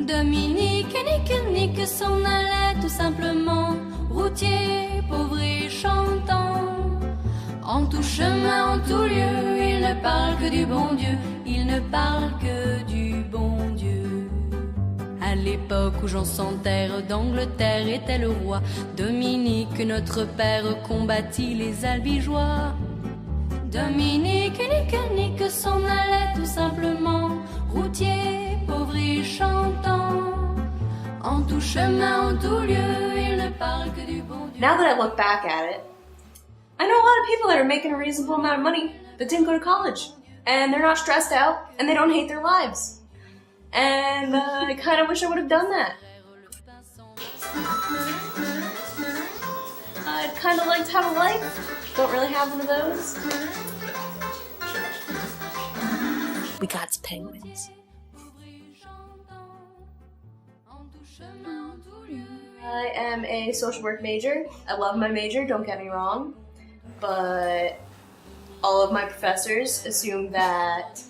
Dominique nique s'en allait tout simplement, routier, pauvre et chantant. En tout chemin, en tout lieu, il ne parle que du bon Dieu, il ne parle que du bon Dieu. À l'époque où Jean sans terre d'Angleterre était le roi, Dominique, notre père, combattit les albigeois. Dominique nique s'en allait tout simplement, routier, pauvre et chantant. En tout chemin, en tout lieu, il ne parle que du bon Dieu. Now that I look back at it, I know a lot of people that are making a reasonable amount of money that didn't go to college. And they're not stressed out, and they don't hate their lives. And I kind of wish I would have done that. I'd kind of like to have a life. Don't really have one of those. We got some penguins. I am a social work major. I love my major, don't get me wrong. But all of my professors assume that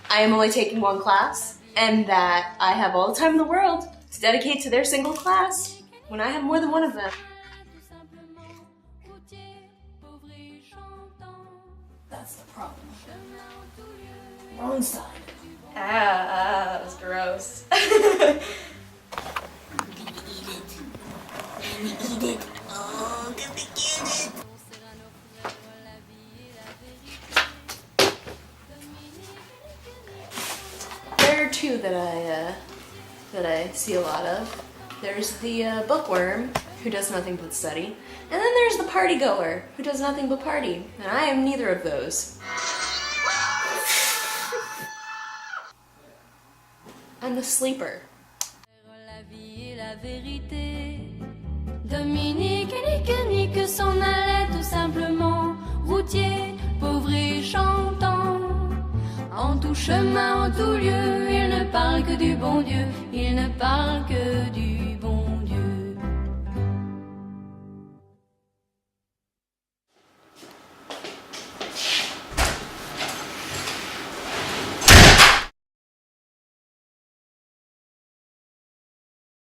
I am only taking one class and that I have all the time in the world to dedicate to their single class when I have more than one of them. That's the problem. Wrong side. That was gross. Eat it. Oh, can we get it? There are two that I see a lot of. There's the bookworm, who does nothing but study, and then there's the party goer, who does nothing but party, and I am neither of those. I'm the sleeper. Dominique nique s'en allait tout simplement, routier, pauvre et chantant. En tout chemin, en tout lieu, il ne parle que du bon Dieu, il ne parle que du